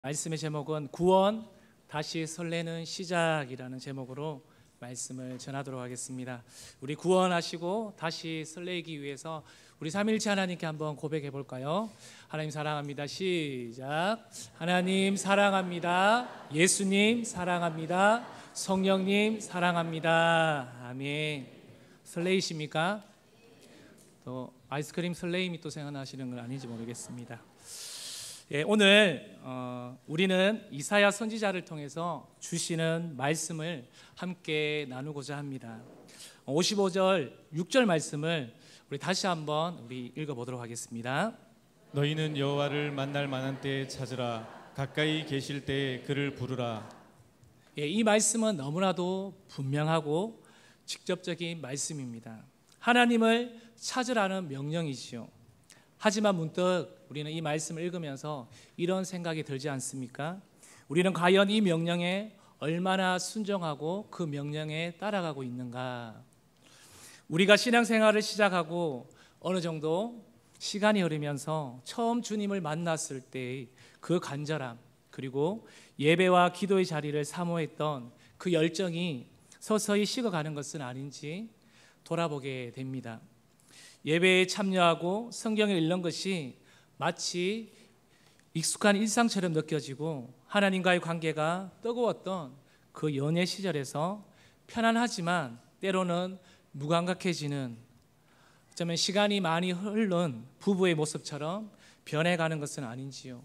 말씀의 제목은 구원 다시 설레는 시작이라는 제목으로 말씀을 전하도록 하겠습니다. 우리 구원하시고 다시 설레기 위해서 우리 삼위일체 하나님께 한번 고백해 볼까요? 하나님 사랑합니다. 시작. 하나님 사랑합니다. 예수님 사랑합니다. 성령님 사랑합니다. 아멘. 설레이십니까? 또 아이스크림 설레임이 또 생각나시는 건 아닌지 모르겠습니다. 오늘 우리는 이사야 선지자를 통해서 주시는 말씀을 함께 나누고자 합니다. 55절 6절 말씀을 우리 다시 한번 읽어보도록 하겠습니다. 너희는 여호와를 만날 만한 때에 찾으라. 가까이 계실 때에 그를 부르라. 이 말씀은 너무나도 분명하고 직접적인 말씀입니다. 하나님을 찾으라는 명령이지요. 하지만 문득 우리는 이 말씀을 읽으면서 이런 생각이 들지 않습니까? 우리는 과연 이 명령에 얼마나 순종하고 그 명령에 따라가고 있는가? 우리가 신앙생활을 시작하고 어느 정도 시간이 흐르면서 처음 주님을 만났을 때의 그 간절함, 그리고 예배와 기도의 자리를 사모했던 그 열정이 서서히 식어가는 것은 아닌지 돌아보게 됩니다. 예배에 참여하고 성경을 읽는 것이 마치 익숙한 일상처럼 느껴지고 하나님과의 관계가 뜨거웠던 그 연애 시절에서 편안하지만 때로는 무감각해지는, 어쩌면 시간이 많이 흐른 부부의 모습처럼 변해가는 것은 아닌지요.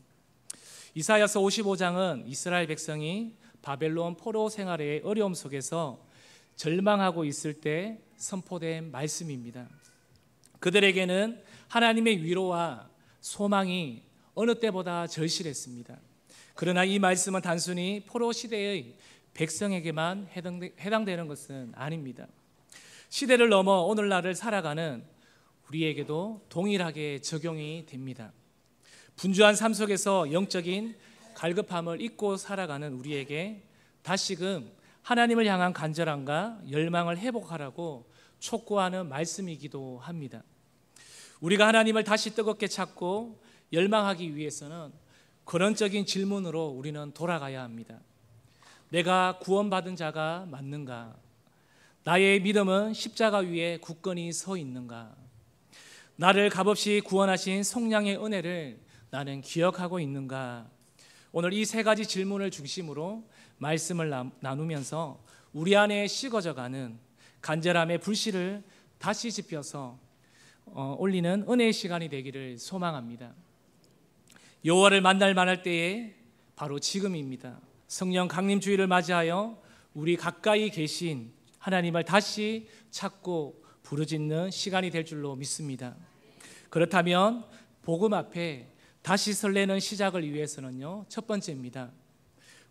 이사야서 55장은 이스라엘 백성이 바벨론 포로 생활의 어려움 속에서 절망하고 있을 때 선포된 말씀입니다. 그들에게는 하나님의 위로와 소망이 어느 때보다 절실했습니다. 그러나 이 말씀은 단순히 포로 시대의 백성에게만 해당되는 것은 아닙니다. 시대를 넘어 오늘날을 살아가는 우리에게도 동일하게 적용이 됩니다. 분주한 삶 속에서 영적인 갈급함을 잊고 살아가는 우리에게 다시금 하나님을 향한 간절함과 열망을 회복하라고 촉구하는 말씀이기도 합니다. 우리가 하나님을 다시 뜨겁게 찾고 열망하기 위해서는 근원적인 질문으로 우리는 돌아가야 합니다. 내가 구원받은 자가 맞는가? 나의 믿음은 십자가 위에 굳건히 서 있는가? 나를 값없이 구원하신 성령의 은혜를 나는 기억하고 있는가? 오늘 이 세 가지 질문을 중심으로 말씀을 나누면서 우리 안에 식어져가는 간절함의 불씨를 다시 지펴서 올리는 은혜의 시간이 되기를 소망합니다. 여호와를 만날 만할 때에 바로 지금입니다. 성령 강림 주일을 맞이하여 우리 가까이 계신 하나님을 다시 찾고 부르짖는 시간이 될 줄로 믿습니다. 그렇다면 복음 앞에 다시 설레는 시작을 위해서는요, 첫 번째입니다.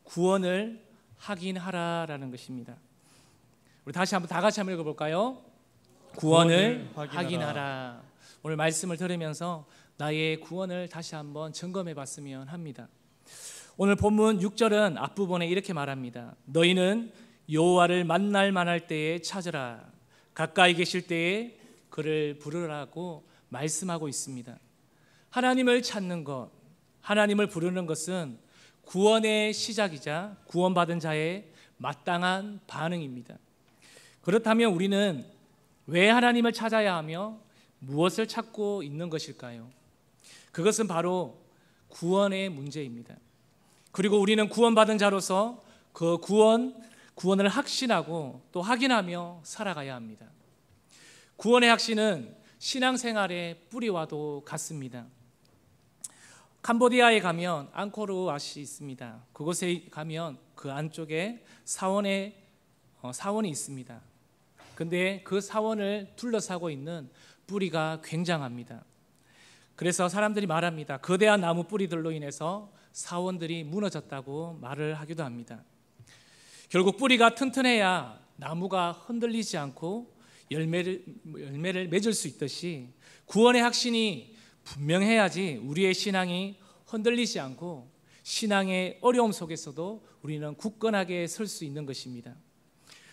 구원을 확인하라라는 것입니다. 우리 다시 한번 다 같이 한번 읽어볼까요? 구원을 확인하라. 오늘 말씀을 들으면서 나의 구원을 다시 한번 점검해 봤으면 합니다. 오늘 본문 6절은 앞부분에 이렇게 말합니다. 너희는 여호와를 만날 만할 때에 찾으라. 가까이 계실 때에 그를 부르라고 말씀하고 있습니다. 하나님을 찾는 것, 하나님을 부르는 것은 구원의 시작이자 구원받은 자의 마땅한 반응입니다. 그렇다면 우리는 왜 하나님을 찾아야 하며 무엇을 찾고 있는 것일까요? 그것은 바로 구원의 문제입니다. 그리고 우리는 구원받은 자로서 그 구원을 확신하고 또 확인하며 살아가야 합니다. 구원의 확신은 신앙생활의 뿌리와도 같습니다. 캄보디아에 가면 앙코르왑이 있습니다. 그곳에 가면 그 안쪽에 사원이 있습니다. 근데 그 사원을 둘러싸고 있는 뿌리가 굉장합니다. 그래서 사람들이 말합니다. 거대한 나무 뿌리들로 인해서 사원들이 무너졌다고 말을 하기도 합니다. 결국 뿌리가 튼튼해야 나무가 흔들리지 않고 열매를 맺을 수 있듯이 구원의 확신이 분명해야지 우리의 신앙이 흔들리지 않고 신앙의 어려움 속에서도 우리는 굳건하게 설 수 있는 것입니다.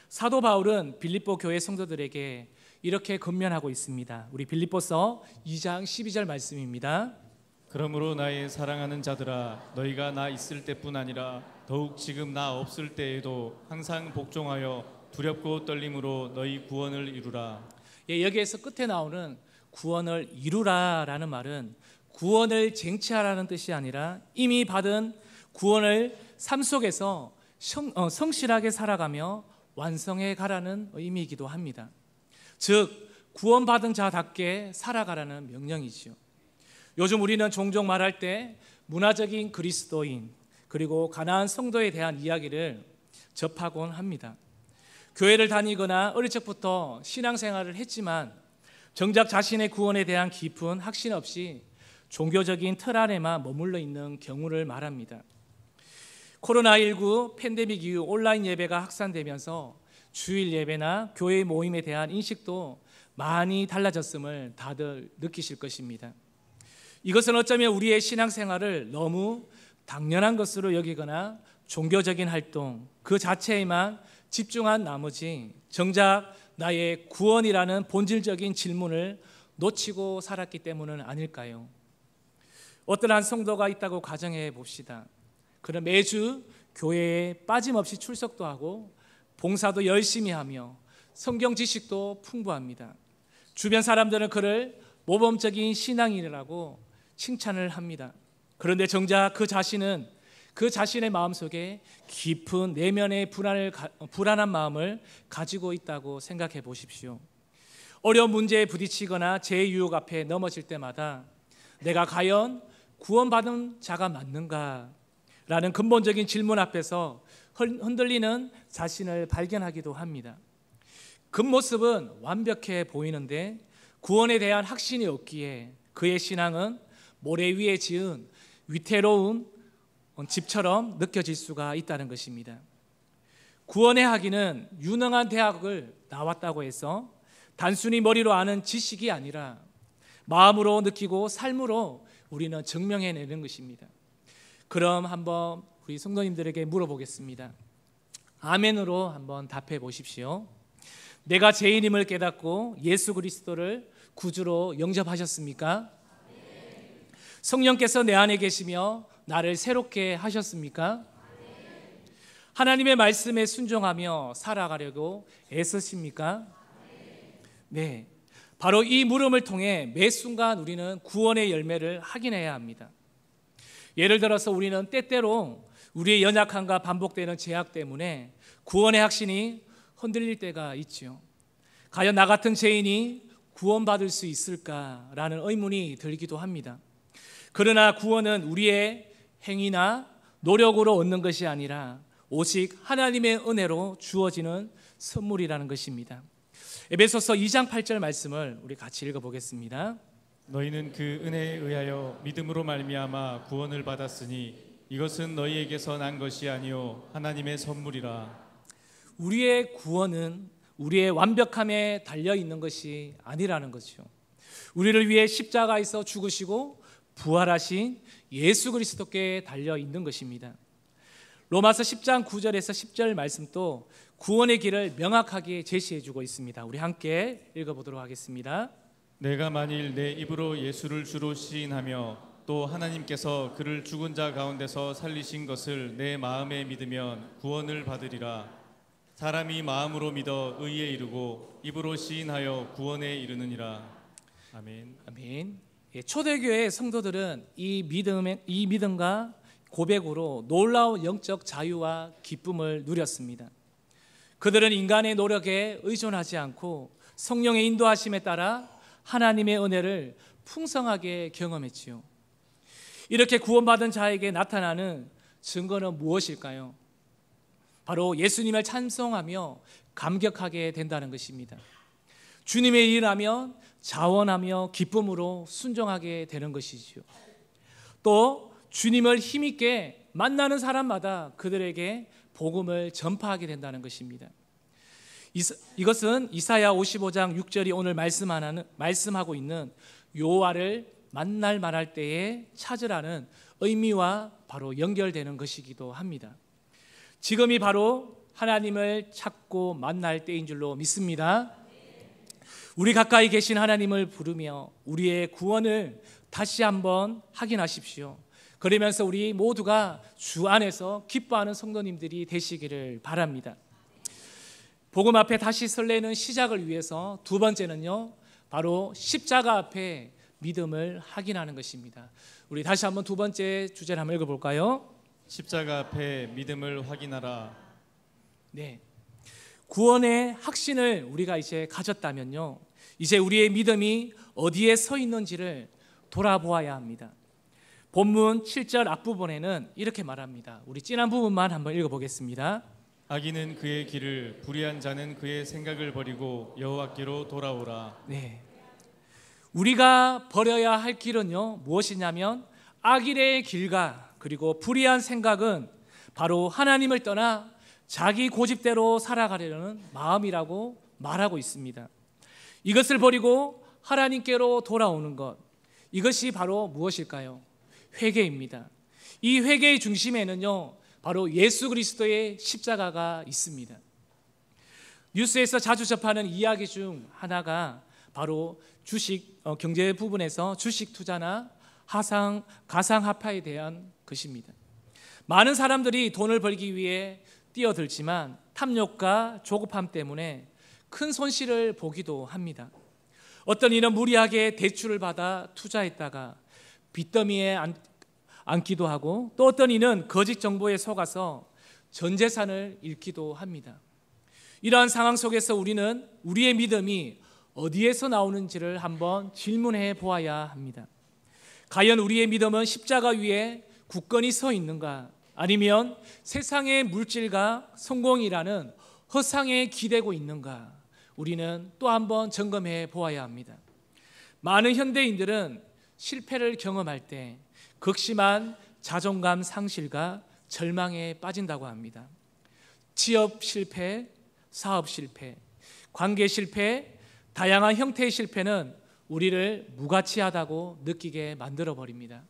사도 바울은 빌립보 교회 성도들에게 이렇게 권면하고 있습니다. 우리 빌립보서 2장 12절 말씀입니다. 그러므로 나의 사랑하는 자들아, 너희가 나 있을 때뿐 아니라 더욱 지금 나 없을 때에도 항상 복종하여 두렵고 떨림으로 너희 구원을 이루라. 예, 여기에서 끝에 나오는 구원을 이루라라는 말은 구원을 쟁취하라는 뜻이 아니라 이미 받은 구원을 삶 속에서 성실하게 살아가며 완성해 가라는 의미이기도 합니다. 즉 구원받은 자답게 살아가라는 명령이지요. 요즘 우리는 종종 말할 때 문화적인 그리스도인 그리고 가나안 성도에 대한 이야기를 접하곤 합니다. 교회를 다니거나 어릴 적부터 신앙생활을 했지만 정작 자신의 구원에 대한 깊은 확신 없이 종교적인 틀 안에만 머물러 있는 경우를 말합니다. 코로나19 팬데믹 이후 온라인 예배가 확산되면서 주일 예배나 교회 모임에 대한 인식도 많이 달라졌음을 다들 느끼실 것입니다. 이것은 어쩌면 우리의 신앙생활을 너무 당연한 것으로 여기거나 종교적인 활동 그 자체에만 집중한 나머지 정작 나의 구원이라는 본질적인 질문을 놓치고 살았기 때문은 아닐까요? 어떤 한 성도가 있다고 가정해 봅시다. 그는 매주 교회에 빠짐없이 출석도 하고 봉사도 열심히 하며 성경 지식도 풍부합니다. 주변 사람들은 그를 모범적인 신앙인이라고 칭찬을 합니다. 그런데 정작 그 자신은 그 자신의 마음속에 깊은 내면의 불안한 마음을 가지고 있다고 생각해 보십시오. 어려운 문제에 부딪히거나 제 유혹 앞에 넘어질 때마다 내가 과연 구원받은 자가 맞는가? 라는 근본적인 질문 앞에서 흔들리는 자신을 발견하기도 합니다. 겉모습은 완벽해 보이는데 구원에 대한 확신이 없기에 그의 신앙은 모래 위에 지은 위태로운 집처럼 느껴질 수가 있다는 것입니다. 구원의 학위는 유능한 대학을 나왔다고 해서 단순히 머리로 아는 지식이 아니라 마음으로 느끼고 삶으로 우리는 증명해내는 것입니다. 그럼 한번 우리 성도님들에게 물어보겠습니다. 아멘으로 한번 답해 보십시오. 내가 죄인임을 깨닫고 예수 그리스도를 구주로 영접하셨습니까? 성령께서 내 안에 계시며 나를 새롭게 하셨습니까? 하나님의 말씀에 순종하며 살아가려고 애쓰십니까? 네, 바로 이 물음을 통해 매 순간 우리는 구원의 열매를 확인해야 합니다. 예를 들어서 우리는 때때로 우리의 연약함과 반복되는 죄악 때문에 구원의 확신이 흔들릴 때가 있지요. 과연 나 같은 죄인이 구원받을 수 있을까라는 의문이 들기도 합니다. 그러나 구원은 우리의 행위나 노력으로 얻는 것이 아니라 오직 하나님의 은혜로 주어지는 선물이라는 것입니다. 에베소서 2장 8절 말씀을 우리 같이 읽어보겠습니다. 너희는 그 은혜에 의하여 믿음으로 말미암아 구원을 받았으니 이것은 너희에게서 난 것이 아니요 하나님의 선물이라. 우리의 구원은 우리의 완벽함에 달려 있는 것이 아니라는 거죠. 우리를 위해 십자가에서 죽으시고 부활하신 예수 그리스도께 달려 있는 것입니다. 로마서 10장 9절에서 10절 말씀도 구원의 길을 명확하게 제시해주고 있습니다. 우리 함께 읽어보도록 하겠습니다. 내가 만일 내 입으로 예수를 주로 시인하며 또 하나님께서 그를 죽은 자 가운데서 살리신 것을 내 마음에 믿으면 구원을 받으리라. 사람이 마음으로 믿어 의에 이르고 입으로 시인하여 구원에 이르느니라. 아멘. 아멘. 초대교회 성도들은 이 믿음과 고백으로 놀라운 영적 자유와 기쁨을 누렸습니다. 그들은 인간의 노력에 의존하지 않고 성령의 인도하심에 따라 하나님의 은혜를 풍성하게 경험했지요. 이렇게 구원받은 자에게 나타나는 증거는 무엇일까요? 바로 예수님을 찬송하며 감격하게 된다는 것입니다. 주님의 일을 하면 자원하며 기쁨으로 순종하게 되는 것이지요. 또 주님을 힘있게 만나는 사람마다 그들에게 복음을 전파하게 된다는 것입니다. 이것은 이사야 55장 6절이 오늘 말씀하고 있는 여호와를 만날 만할 때에 찾으라는 의미와 바로 연결되는 것이기도 합니다. 지금이 바로 하나님을 찾고 만날 때인 줄로 믿습니다. 우리 가까이 계신 하나님을 부르며 우리의 구원을 다시 한번 확인하십시오. 그러면서 우리 모두가 주 안에서 기뻐하는 성도님들이 되시기를 바랍니다. 복음 앞에 다시 설레는 시작을 위해서 두 번째는요, 바로 십자가 앞에 믿음을 확인하는 것입니다. 우리 다시 한번 두 번째 주제를 한번 읽어볼까요? 십자가 앞에 믿음을 확인하라. 네, 구원의 확신을 우리가 이제 가졌다면요, 이제 우리의 믿음이 어디에 서 있는지를 돌아보아야 합니다. 본문 7절 앞부분에는 이렇게 말합니다. 우리 지난 부분만 한번 읽어보겠습니다. 악인은 그의 길을, 불의한 자는 그의 생각을 버리고 여호와께로 돌아오라. 네, 우리가 버려야 할 길은요, 무엇이냐면 악인의 길과 그리고 불의한 생각은 바로 하나님을 떠나 자기 고집대로 살아가려는 마음이라고 말하고 있습니다. 이것을 버리고 하나님께로 돌아오는 것, 이것이 바로 무엇일까요? 회개입니다. 이 회개의 중심에는요, 바로 예수 그리스도의 십자가가 있습니다. 뉴스에서 자주 접하는 이야기 중 하나가 바로 주식 경제 부분에서 주식 투자나 가상화폐에 대한 것입니다. 많은 사람들이 돈을 벌기 위해 뛰어들지만 탐욕과 조급함 때문에 큰 손실을 보기도 합니다. 어떤 이는 무리하게 대출을 받아 투자했다가 빚더미에 앉기도 하고, 또 어떤 이는 거짓 정보에 속아서 전 재산을 잃기도 합니다. 이러한 상황 속에서 우리는 우리의 믿음이 어디에서 나오는지를 한번 질문해 보아야 합니다. 과연 우리의 믿음은 십자가 위에 굳건히 서 있는가, 아니면 세상의 물질과 성공이라는 허상에 기대고 있는가, 우리는 또 한번 점검해 보아야 합니다. 많은 현대인들은 실패를 경험할 때 극심한 자존감 상실과 절망에 빠진다고 합니다. 취업 실패, 사업 실패, 관계 실패, 다양한 형태의 실패는 우리를 무가치하다고 느끼게 만들어 버립니다.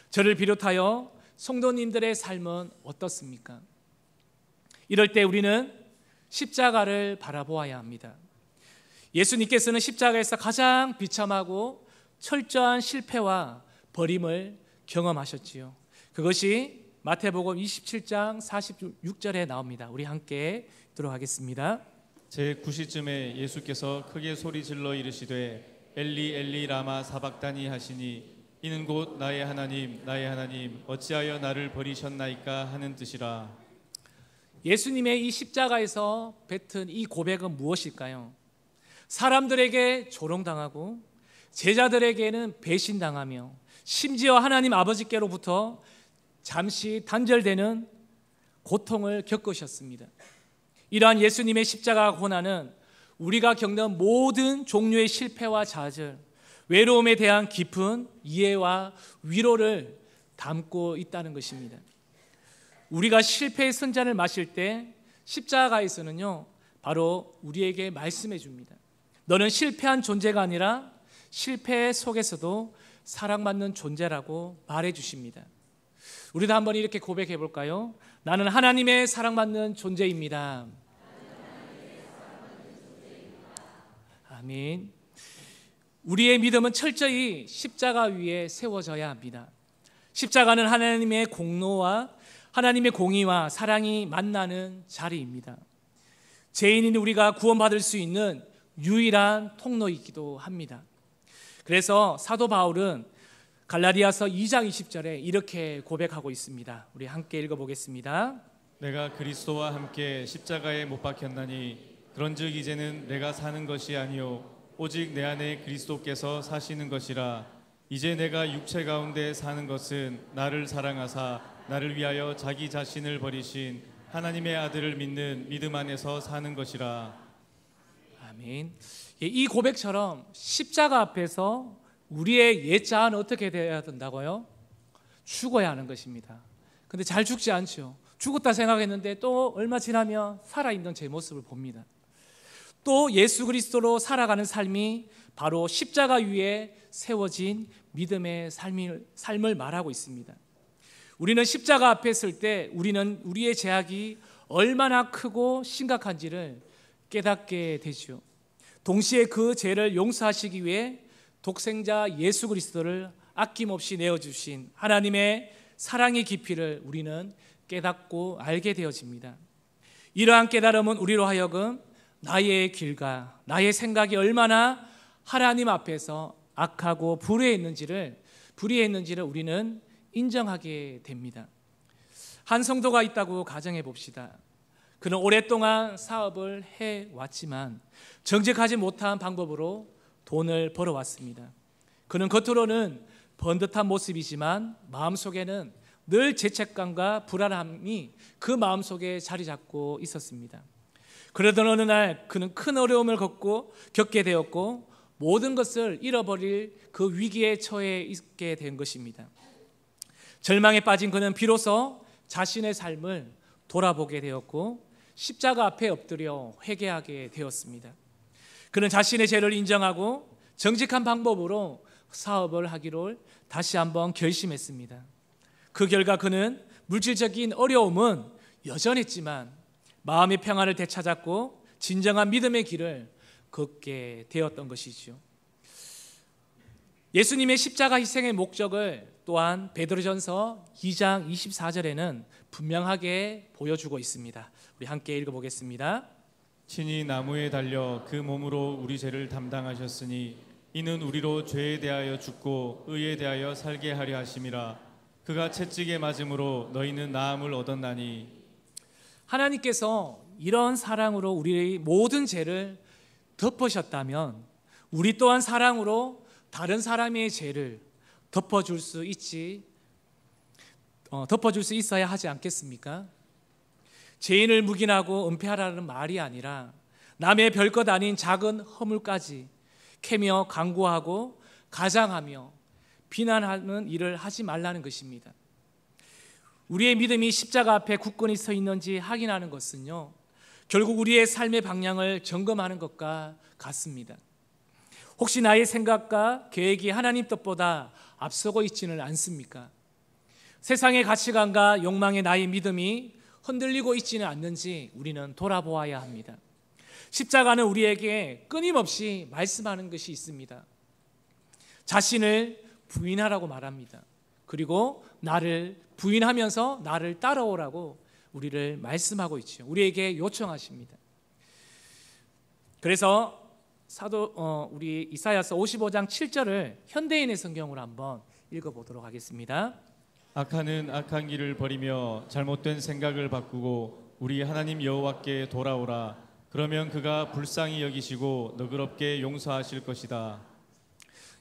저를 비롯하여 성도님들의 삶은 어떻습니까? 이럴 때 우리는 십자가를 바라보아야 합니다. 예수님께서는 십자가에서 가장 비참하고 철저한 실패와 버림을 경험하셨지요. 그것이 마태복음 27장 46절에 나옵니다. 우리 함께 들어가겠습니다. 제9시쯤에 예수께서 크게 소리 질러 이르시되 엘리 엘리 라마 사박다니 하시니 이는 곧 나의 하나님 나의 하나님 어찌하여 나를 버리셨나이까 하는 뜻이라. 예수님의 이 십자가에서 뱉은 이 고백은 무엇일까요? 사람들에게 조롱당하고 제자들에게는 배신당하며 심지어 하나님 아버지께로부터 잠시 단절되는 고통을 겪으셨습니다. 이러한 예수님의 십자가 고난은 우리가 겪는 모든 종류의 실패와 좌절, 외로움에 대한 깊은 이해와 위로를 담고 있다는 것입니다. 우리가 실패의 선잔을 마실 때 십자가에서는요, 바로 우리에게 말씀해 줍니다. 너는 실패한 존재가 아니라 실패 속에서도 사랑받는 존재라고 말해 주십니다. 우리도 한번 이렇게 고백해 볼까요? 나는 하나님의 사랑받는 존재입니다. 아멘. 우리의 믿음은 철저히 십자가 위에 세워져야 합니다. 십자가는 하나님의 공로와 하나님의 공의와 사랑이 만나는 자리입니다. 죄인인 우리가 구원받을 수 있는 유일한 통로이기도 합니다. 그래서 사도 바울은 갈라디아서 2장 20절에 이렇게 고백하고 있습니다. 우리 함께 읽어보겠습니다. 내가 그리스도와 함께 십자가에 못 박혔나니 그런즉 이제는 내가 사는 것이 아니요 오직 내 안에 그리스도께서 사시는 것이라. 이제 내가 육체 가운데 사는 것은 나를 사랑하사 나를 위하여 자기 자신을 버리신 하나님의 아들을 믿는 믿음 안에서 사는 것이라. 아멘. 이 고백처럼 십자가 앞에서 우리의 옛 자아는 어떻게 되어야 된다고요? 죽어야 하는 것입니다. 근데 잘 죽지 않죠. 죽었다 생각했는데 또 얼마 지나면 살아있는 제 모습을 봅니다. 또 예수 그리스도로 살아가는 삶이 바로 십자가 위에 세워진 믿음의 삶을 말하고 있습니다. 우리는 십자가 앞에 설 때 우리는 우리의 죄악이 얼마나 크고 심각한지를 깨닫게 되죠. 동시에 그 죄를 용서하시기 위해 독생자 예수 그리스도를 아낌없이 내어주신 하나님의 사랑의 깊이를 우리는 깨닫고 알게 되어집니다. 이러한 깨달음은 우리로 하여금 나의 길과 나의 생각이 얼마나 하나님 앞에서 악하고 불의했는지를 우리는 인정하게 됩니다. 한 성도가 있다고 가정해 봅시다. 그는 오랫동안 사업을 해왔지만 정직하지 못한 방법으로 돈을 벌어왔습니다. 그는 겉으로는 번듯한 모습이지만 마음속에는 늘 죄책감과 불안함이 그 마음속에 자리 잡고 있었습니다. 그러던 어느 날 그는 큰 어려움을 겪게 되었고 모든 것을 잃어버릴 그 위기에 처해 있게 된 것입니다. 절망에 빠진 그는 비로소 자신의 삶을 돌아보게 되었고 십자가 앞에 엎드려 회개하게 되었습니다. 그는 자신의 죄를 인정하고 정직한 방법으로 사업을 하기로 다시 한번 결심했습니다. 그 결과 그는 물질적인 어려움은 여전했지만 마음의 평안을 되찾았고 진정한 믿음의 길을 걷게 되었던 것이죠. 예수님의 십자가 희생의 목적을 또한 베드로전서 2장 24절에는 분명하게 보여주고 있습니다. 우리 함께 읽어보겠습니다. 친히 나무에 달려 그 몸으로 우리 죄를 담당하셨으니 이는 우리로 죄에 대하여 죽고 의에 대하여 살게 하려 하심이라. 그가 채찍에 맞음으로 너희는 나음을 얻었나니. 하나님께서 이런 사랑으로 우리의 모든 죄를 덮으셨다면 우리 또한 사랑으로 다른 사람의 죄를 덮어줄 수 있어야 하지 않겠습니까? 죄인을 묵인하고 은폐하라는 말이 아니라 남의 별것 아닌 작은 허물까지 캐며 강구하고 가장하며 비난하는 일을 하지 말라는 것입니다. 우리의 믿음이 십자가 앞에 굳건히 서 있는지 확인하는 것은요, 결국 우리의 삶의 방향을 점검하는 것과 같습니다. 혹시 나의 생각과 계획이 하나님 뜻보다 앞서고 있지는 않습니까? 세상의 가치관과 욕망의 나의 믿음이 흔들리고 있지는 않는지 우리는 돌아보아야 합니다. 십자가는 우리에게 끊임없이 말씀하는 것이 있습니다. 자신을 부인하라고 말합니다. 그리고 나를 부인하면서 나를 따라오라고 우리를 말씀하고 있죠. 우리에게 요청하십니다. 그래서 우리 이사야서 55장 7절을 현대인의 성경으로 한번 읽어보도록 하겠습니다. 악한은 악한 길을 버리며 잘못된 생각을 바꾸고 우리 하나님 여호와께 돌아오라. 그러면 그가 불쌍히 여기시고 너그럽게 용서하실 것이다.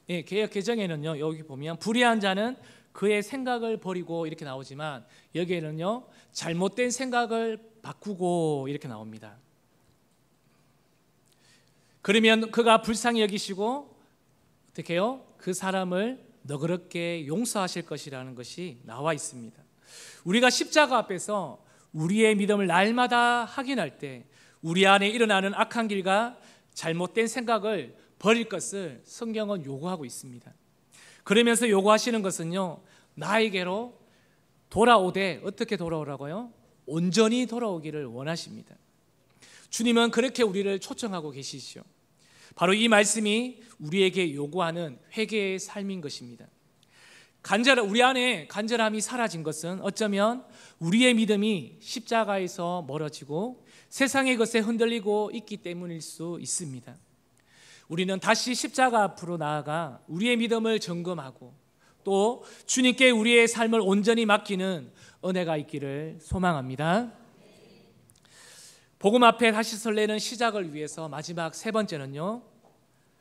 예, 개역 개정에는요, 여기 보면 불의한 자는 그의 생각을 버리고 이렇게 나오지만 여기에는요, 잘못된 생각을 바꾸고 이렇게 나옵니다. 그러면 그가 불쌍히 여기시고 어떻게 해요? 그 사람을 너그럽게 용서하실 것이라는 것이 나와 있습니다. 우리가 십자가 앞에서 우리의 믿음을 날마다 확인할 때 우리 안에 일어나는 악한 길과 잘못된 생각을 버릴 것을 성경은 요구하고 있습니다. 그러면서 요구하시는 것은요, 나에게로 돌아오되 어떻게 돌아오라고요? 온전히 돌아오기를 원하십니다. 주님은 그렇게 우리를 초청하고 계시죠. 바로 이 말씀이 우리에게 요구하는 회개의 삶인 것입니다. 우리 안에 간절함이 사라진 것은 어쩌면 우리의 믿음이 십자가에서 멀어지고 세상의 것에 흔들리고 있기 때문일 수 있습니다. 우리는 다시 십자가 앞으로 나아가 우리의 믿음을 점검하고 또 주님께 우리의 삶을 온전히 맡기는 은혜가 있기를 소망합니다. 복음 앞에 다시 설레는 시작을 위해서 마지막 세 번째는요,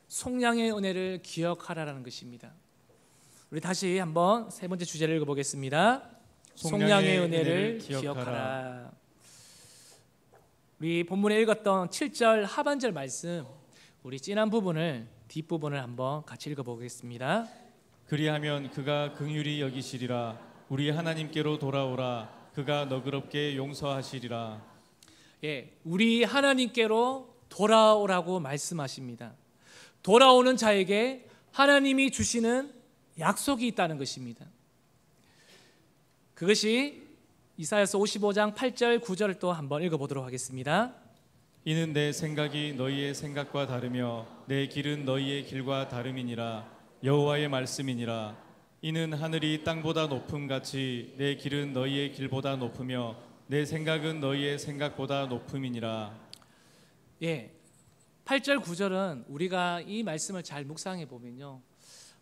속량의 은혜를 기억하라라는 것입니다. 우리 다시 한번 세 번째 주제를 읽어보겠습니다. 속량의 은혜를 기억하라. 우리 본문에 읽었던 7절 하반절 말씀, 우리 진한 부분을 뒷부분을 한번 같이 읽어보겠습니다. 그리하면 그가 긍휼히 여기시리라. 우리 하나님께로 돌아오라. 그가 너그럽게 용서하시리라. 예, 우리 하나님께로 돌아오라고 말씀하십니다. 돌아오는 자에게 하나님이 주시는 약속이 있다는 것입니다. 그것이 이사야서 55장 8절 9절을 또 한번 읽어보도록 하겠습니다. 이는 내 생각이 너희의 생각과 다르며 내 길은 너희의 길과 다름이니라. 여호와의 말씀이니라. 이는 하늘이 땅보다 높음 같이 내 길은 너희의 길보다 높으며 내 생각은 너희의 생각보다 높음이니라. 예, 8절 9절은 우리가 이 말씀을 잘 묵상해 보면요,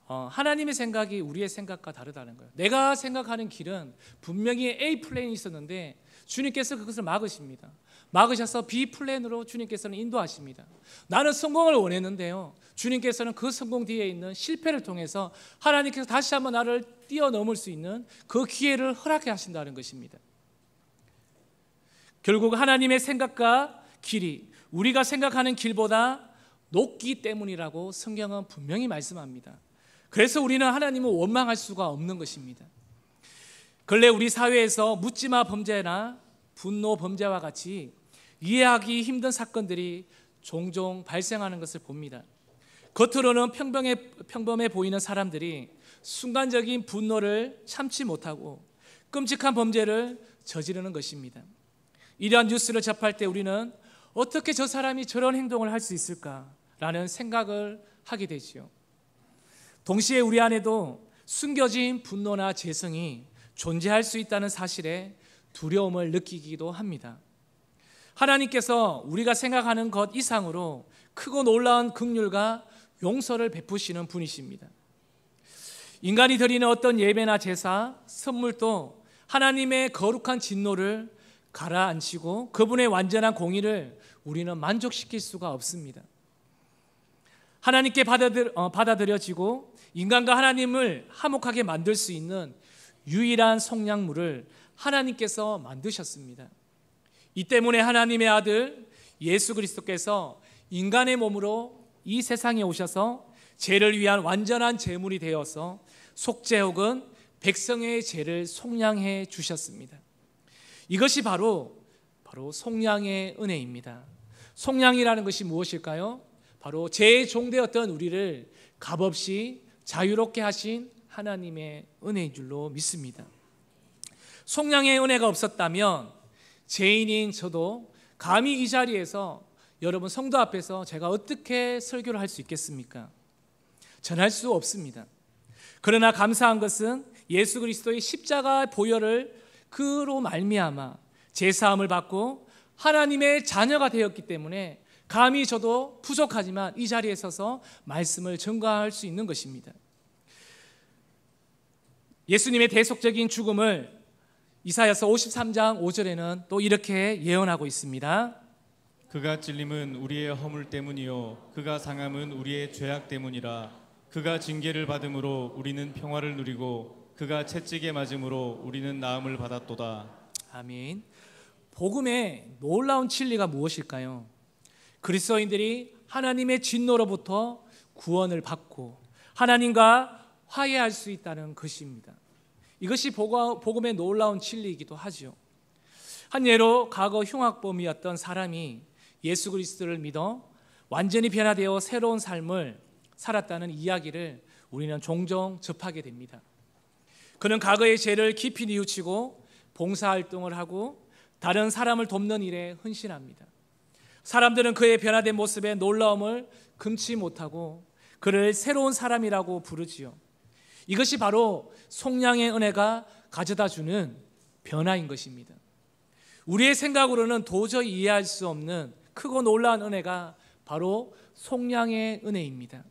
하나님의 생각이 우리의 생각과 다르다는 거예요. 내가 생각하는 길은 분명히 A 플랜이 있었는데 주님께서 그것을 막으십니다. 막으셔서 B 플랜으로 주님께서는 인도하십니다. 나는 성공을 원했는데요, 주님께서는 그 성공 뒤에 있는 실패를 통해서 하나님께서 다시 한번 나를 뛰어넘을 수 있는 그 기회를 허락해 하신다는 것입니다. 결국 하나님의 생각과 길이 우리가 생각하는 길보다 높기 때문이라고 성경은 분명히 말씀합니다. 그래서 우리는 하나님을 원망할 수가 없는 것입니다. 근래 우리 사회에서 묻지마 범죄나 분노 범죄와 같이 이해하기 힘든 사건들이 종종 발생하는 것을 봅니다. 겉으로는 평범해 보이는 사람들이 순간적인 분노를 참지 못하고 끔찍한 범죄를 저지르는 것입니다. 이러한 뉴스를 접할 때 우리는 어떻게 저 사람이 저런 행동을 할 수 있을까라는 생각을 하게 되지요. 동시에 우리 안에도 숨겨진 분노나 재성이 존재할 수 있다는 사실에 두려움을 느끼기도 합니다. 하나님께서 우리가 생각하는 것 이상으로 크고 놀라운 긍휼과 용서를 베푸시는 분이십니다. 인간이 드리는 어떤 예배나 제사, 선물도 하나님의 거룩한 진노를 가라앉히고 그분의 완전한 공의를 우리는 만족시킬 수가 없습니다. 하나님께 받아들여지고 인간과 하나님을 화목하게 만들 수 있는 유일한 속량물을 하나님께서 만드셨습니다. 이 때문에 하나님의 아들 예수 그리스도께서 인간의 몸으로 이 세상에 오셔서 죄를 위한 완전한 제물이 되어서 속죄 혹은 백성의 죄를 속량해 주셨습니다. 이것이 바로 속량의 은혜입니다. 속량이라는 것이 무엇일까요? 바로 죄의 종되었던 우리를 값없이 자유롭게 하신 하나님의 은혜인 줄로 믿습니다. 속량의 은혜가 없었다면 죄인인 저도 감히 이 자리에서 여러분 성도 앞에서 제가 어떻게 설교를 할 수 있겠습니까? 전할 수 없습니다. 그러나 감사한 것은 예수 그리스도의 십자가 보혈을 그로 말미암아 제사함을 받고 하나님의 자녀가 되었기 때문에 감히 저도 부족하지만 이 자리에 서서 말씀을 전가할 수 있는 것입니다. 예수님의 대속적인 죽음을 이사야서 53장 5절에는 또 이렇게 예언하고 있습니다. 그가 찔림은 우리의 허물 때문이요 그가 상함은 우리의 죄악 때문이라. 그가 징계를 받음으로 우리는 평화를 누리고 그가 채찍에 맞음으로 우리는 나음을 받았도다. 아멘. 복음의 놀라운 진리가 무엇일까요? 그리스도인들이 하나님의 진노로부터 구원을 받고 하나님과 화해할 수 있다는 것입니다. 이것이 복음의 놀라운 진리이기도 하죠. 한 예로 과거 흉악범이었던 사람이 예수 그리스도를 믿어 완전히 변화되어 새로운 삶을 살았다는 이야기를 우리는 종종 접하게 됩니다. 그는 과거의 죄를 깊이 뉘우치고 봉사활동을 하고 다른 사람을 돕는 일에 헌신합니다. 사람들은 그의 변화된 모습에 놀라움을 금치 못하고 그를 새로운 사람이라고 부르지요. 이것이 바로 속량의 은혜가 가져다주는 변화인 것입니다. 우리의 생각으로는 도저히 이해할 수 없는 크고 놀라운 은혜가 바로 속량의 은혜입니다.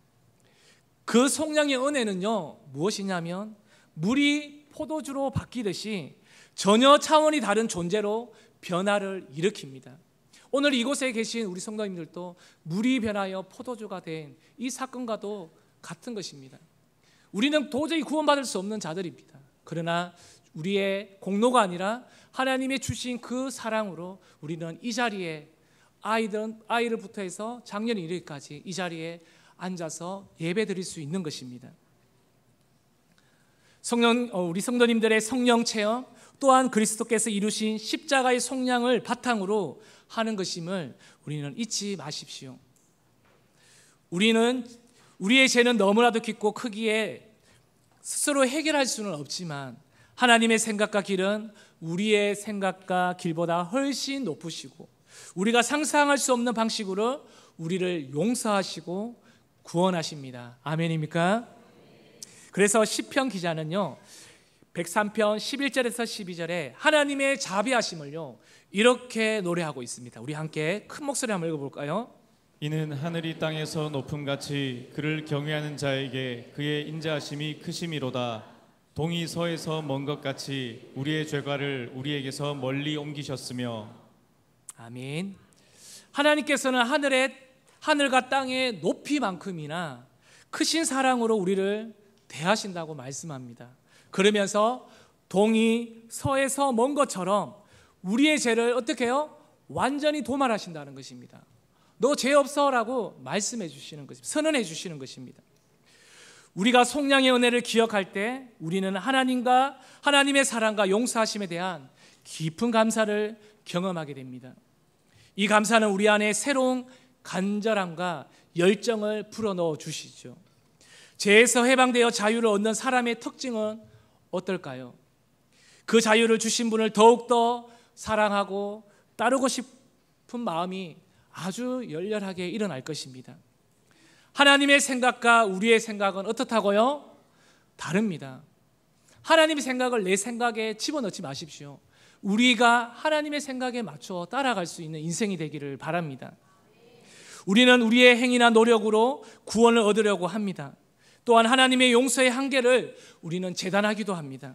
그 속량의 은혜는요, 무엇이냐면 물이 포도주로 바뀌듯이 전혀 차원이 다른 존재로 변화를 일으킵니다. 오늘 이곳에 계신 우리 성도님들도 물이 변하여 포도주가 된 이 사건과도 같은 것입니다. 우리는 도저히 구원받을 수 없는 자들입니다. 그러나 우리의 공로가 아니라 하나님의 주신 그 사랑으로 우리는 이 자리에 아이를부터 해서 장년이 이르기까지 이 자리에 앉아서 예배 드릴 수 있는 것입니다. 우리 성도님들의 성령 체험 또한 그리스도께서 이루신 십자가의 속량을 바탕으로 하는 것임을 우리는 잊지 마십시오. 우리의 죄는 너무나도 깊고 크기에 스스로 해결할 수는 없지만 하나님의 생각과 길은 우리의 생각과 길보다 훨씬 높으시고 우리가 상상할 수 없는 방식으로 우리를 용서하시고 구원하십니다. 아멘입니까? 그래서 시편 기자는요 103편 11절에서 12절에 하나님의 자비하심을요 이렇게 노래하고 있습니다. 우리 함께 큰 목소리 한번 읽어볼까요? 이는 하늘이 땅에서 높음같이 그를 경외하는 자에게 그의 인자하심이 크심이로다. 동이 서에서 먼 것 같이 우리의 죄과를 우리에게서 멀리 옮기셨으며. 아멘. 하나님께서는 하늘과 땅의 높이만큼이나 크신 사랑으로 우리를 대하신다고 말씀합니다. 그러면서 동이 서에서 먼 것처럼 우리의 죄를 어떻게 해요? 완전히 도말하신다는 것입니다. 너 죄 없어라고 말씀해 주시는 것입니다. 선언해 주시는 것입니다. 우리가 속량의 은혜를 기억할 때 우리는 하나님과 하나님의 사랑과 용서하심에 대한 깊은 감사를 경험하게 됩니다. 이 감사는 우리 안에 새로운 간절함과 열정을 불어넣어 주시죠. 죄에서 해방되어 자유를 얻는 사람의 특징은 어떨까요? 그 자유를 주신 분을 더욱더 사랑하고 따르고 싶은 마음이 아주 열렬하게 일어날 것입니다. 하나님의 생각과 우리의 생각은 어떻다고요? 다릅니다. 하나님의 생각을 내 생각에 집어넣지 마십시오. 우리가 하나님의 생각에 맞춰 따라갈 수 있는 인생이 되기를 바랍니다. 우리는 우리의 행위나 노력으로 구원을 얻으려고 합니다. 또한 하나님의 용서의 한계를 우리는 재단하기도 합니다.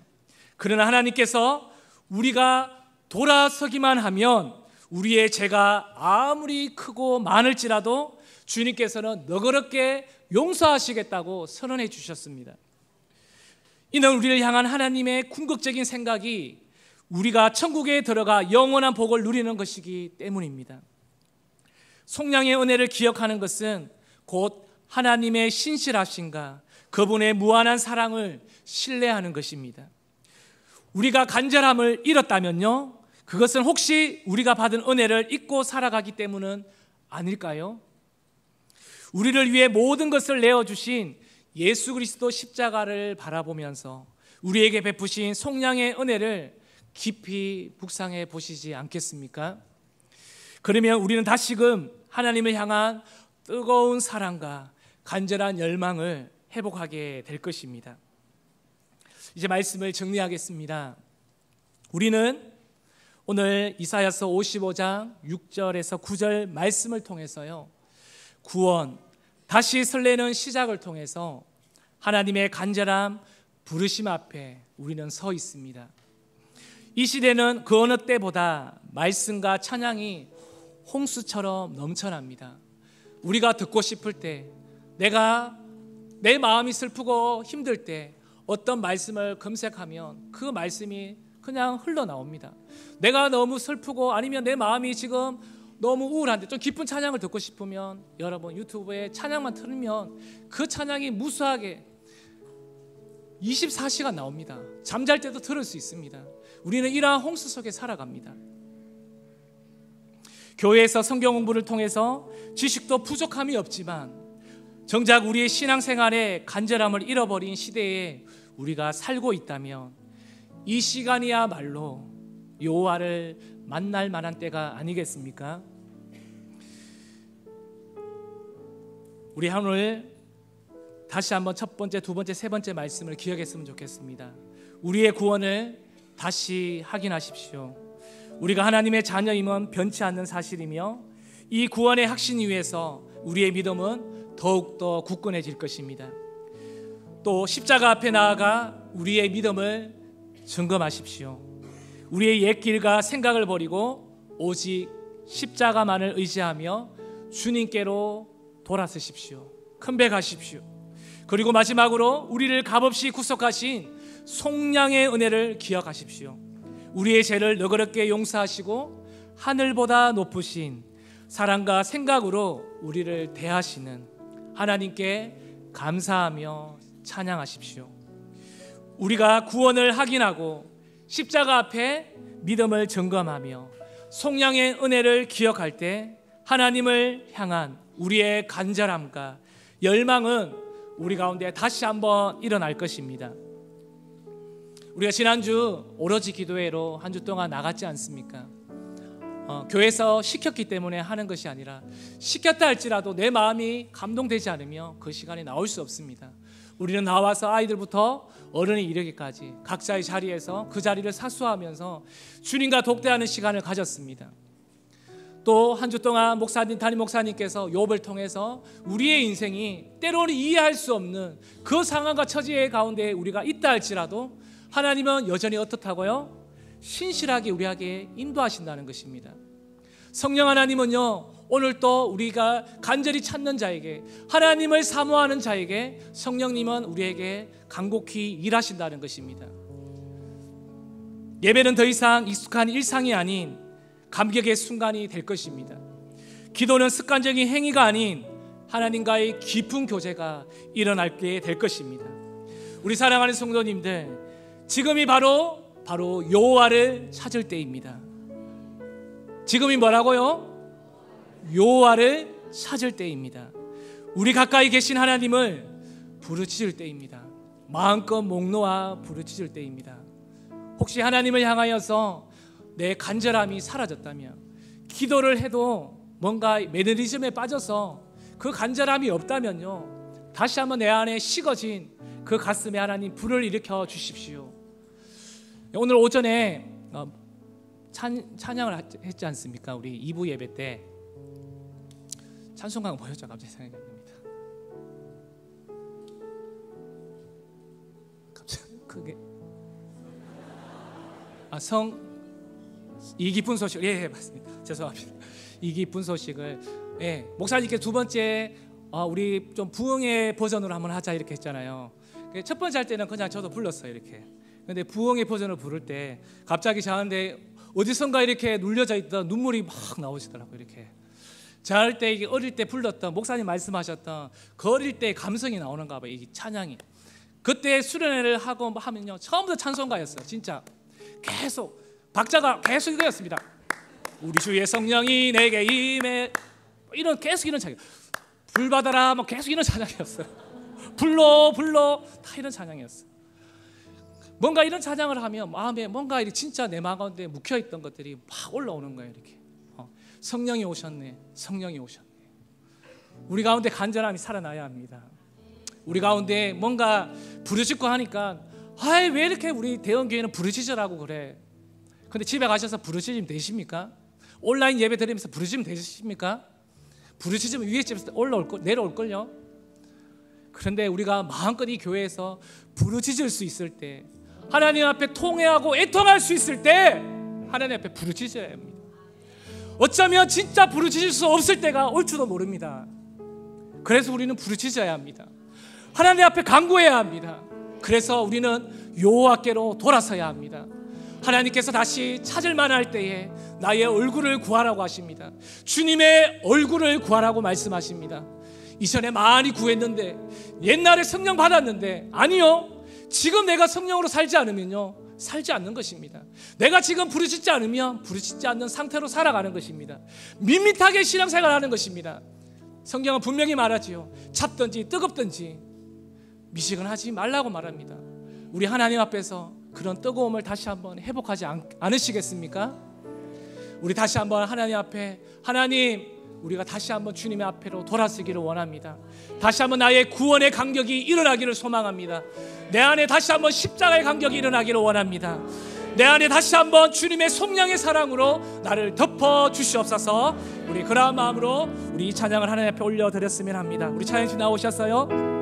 그러나 하나님께서 우리가 돌아서기만 하면 우리의 죄가 아무리 크고 많을지라도 주님께서는 너그럽게 용서하시겠다고 선언해 주셨습니다. 이는 우리를 향한 하나님의 궁극적인 생각이 우리가 천국에 들어가 영원한 복을 누리는 것이기 때문입니다. 속량의 은혜를 기억하는 것은 곧 하나님의 신실하심과 그분의 무한한 사랑을 신뢰하는 것입니다. 우리가 간절함을 잃었다면요, 그것은 혹시 우리가 받은 은혜를 잊고 살아가기 때문은 아닐까요? 우리를 위해 모든 것을 내어주신 예수 그리스도 십자가를 바라보면서 우리에게 베푸신 속량의 은혜를 깊이 묵상해 보시지 않겠습니까? 그러면 우리는 다시금 하나님을 향한 뜨거운 사랑과 간절한 열망을 회복하게 될 것입니다. 이제 말씀을 정리하겠습니다. 우리는 오늘 이사야서 55장 6절에서 9절 말씀을 통해서요, 구원, 다시 설레는 시작을 통해서 하나님의 간절한 부르심 앞에 우리는 서 있습니다. 이 시대는 그 어느 때보다 말씀과 찬양이 홍수처럼 넘쳐납니다. 우리가 듣고 싶을 때, 내 마음이 슬프고 힘들 때 어떤 말씀을 검색하면 그 말씀이 그냥 흘러나옵니다. 내가 너무 슬프고 아니면 내 마음이 지금 너무 우울한데 좀 기쁜 찬양을 듣고 싶으면 여러분 유튜브에 찬양만 틀면 그 찬양이 무수하게 24시간 나옵니다. 잠잘 때도 들을 수 있습니다. 우리는 이러한 홍수 속에 살아갑니다. 교회에서 성경 공부를 통해서 지식도 부족함이 없지만 정작 우리의 신앙생활에 간절함을 잃어버린 시대에 우리가 살고 있다면 이 시간이야말로 여호와를 만날 만한 때가 아니겠습니까? 우리 오늘 다시 한번 첫 번째, 두 번째, 세 번째 말씀을 기억했으면 좋겠습니다. 우리의 구원을 다시 확인하십시오. 우리가 하나님의 자녀임은 변치 않는 사실이며 이 구원의 확신 위에서 우리의 믿음은 더욱더 굳건해질 것입니다. 또 십자가 앞에 나아가 우리의 믿음을 점검하십시오. 우리의 옛 길과 생각을 버리고 오직 십자가만을 의지하며 주님께로 돌아서십시오. 컴백하십시오. 그리고 마지막으로 우리를 값없이 구속하신 속량의 은혜를 기억하십시오. 우리의 죄를 너그럽게 용서하시고 하늘보다 높으신 사랑과 생각으로 우리를 대하시는 하나님께 감사하며 찬양하십시오. 우리가 구원을 확인하고 십자가 앞에 믿음을 점검하며 속량의 은혜를 기억할 때 하나님을 향한 우리의 간절함과 열망은 우리 가운데 다시 한번 일어날 것입니다. 우리가 지난주 오로지 기도회로 한 주 동안 나갔지 않습니까? 교회에서 시켰기 때문에 하는 것이 아니라 시켰다 할지라도 내 마음이 감동되지 않으며 그 시간에 나올 수 없습니다. 우리는 나와서 아이들부터 어른이 이르기까지 각자의 자리에서 그 자리를 사수하면서 주님과 독대하는 시간을 가졌습니다. 또 한 주 동안 담임 목사님께서 욥을 통해서 우리의 인생이 때로는 이해할 수 없는 그 상황과 처지의 가운데 우리가 있다 할지라도 하나님은 여전히 어떻다고요? 신실하게 우리에게 인도하신다는 것입니다. 성령 하나님은요, 오늘 또 우리가 간절히 찾는 자에게, 하나님을 사모하는 자에게 성령님은 우리에게 간곡히 일하신다는 것입니다. 예배는 더 이상 익숙한 일상이 아닌 감격의 순간이 될 것입니다. 기도는 습관적인 행위가 아닌 하나님과의 깊은 교제가 일어나게 될 것입니다. 우리 사랑하는 성도님들, 지금이 바로 여호와를 찾을 때입니다. 지금이 뭐라고요? 여호와를 찾을 때입니다. 우리 가까이 계신 하나님을 부르짖을 때입니다. 마음껏 목 놓아 부르짖을 때입니다. 혹시 하나님을 향하여서 내 간절함이 사라졌다면, 기도를 해도 뭔가 매너리즘에 빠져서 그 간절함이 없다면요, 다시 한번 내 안에 식어진 그 가슴에 하나님 불을 일으켜 주십시오. 오늘 오전에 찬양을 했지 않습니까? 우리 2부 예배 때 찬송가가 뭐였죠? 갑자기 생각이 안 납니다. 갑자기 그게 이 기쁜 소식. 예, 맞습니다. 죄송합니다. 이 기쁜 소식을 목사님께 두 번째 우리 좀 부흥의 버전으로 한번 하자 이렇게 했잖아요. 첫 번째 할 때는 그냥 저도 불렀어요 이렇게. 근데 부흥의 버전을 부를 때 갑자기 저한테 어디선가 이렇게 눌려져 있던 눈물이 막 나오시더라고요. 이렇게 잘 때 이게 어릴 때 불렀던 목사님 말씀하셨던 그 어릴 때 감성이 나오는가 봐요. 이 찬양이. 그때 수련회를 하고 하면요, 처음부터 찬송가였어요. 진짜 계속 박자가 계속 이거였습니다. 우리 주의 성령이 내게 임해, 이런 계속 이런 찬양. 불 받아라 뭐 계속 이런 찬양이었어요. 불러 다 이런 찬양이었어요. 뭔가 이런 찬양을 하면 마음에 뭔가 진짜 내 마음 가운데 묵혀있던 것들이 막 올라오는 거예요. 이렇게 성령이 오셨네, 성령이 오셨네. 우리 가운데 간절함이 살아나야 합니다. 우리 가운데 뭔가 부르짖고 하니까 왜 이렇게 우리 대형교회는 부르짖으라고 그래. 근데 집에 가셔서 부르짖으면 되십니까? 온라인 예배 드리면서 부르짖으면 되십니까? 부르짖으면 위에 집에서 내려올걸요. 그런데 우리가 마음껏 이 교회에서 부르짖을 수 있을 때, 하나님 앞에 통회하고 애통할 수 있을 때 하나님 앞에 부르짖어야 합니다. 어쩌면 진짜 부르짖을 수 없을 때가 올지도 모릅니다. 그래서 우리는 부르짖어야 합니다. 하나님 앞에 간구해야 합니다. 그래서 우리는 여호와께로 돌아서야 합니다. 하나님께서 다시 찾을 만할 때에 나의 얼굴을 구하라고 하십니다. 주님의 얼굴을 구하라고 말씀하십니다. 이전에 많이 구했는데, 옛날에 성령 받았는데, 아니요, 지금 내가 성령으로 살지 않으면요, 살지 않는 것입니다. 내가 지금 부르짖지 않으면 부르짖지 않는 상태로 살아가는 것입니다. 밋밋하게 신앙생활하는 것입니다. 성경은 분명히 말하지요. 찹든지 뜨겁든지 미식은 하지 말라고 말합니다. 우리 하나님 앞에서 그런 뜨거움을 다시 한번 회복하지 않으시겠습니까? 우리 다시 한번 하나님 앞에, 하나님, 우리가 다시 한번 주님의 앞으로 돌아서기를 원합니다. 다시 한번 나의 구원의 간격이 일어나기를 소망합니다. 내 안에 다시 한번 십자가의 간격이 일어나기를 원합니다. 내 안에 다시 한번 주님의 속량의 사랑으로 나를 덮어 주시옵소서. 우리 그러한 마음으로 우리 이 찬양을 하나님 앞에 올려드렸으면 합니다. 우리 찬양팀 나오셨어요?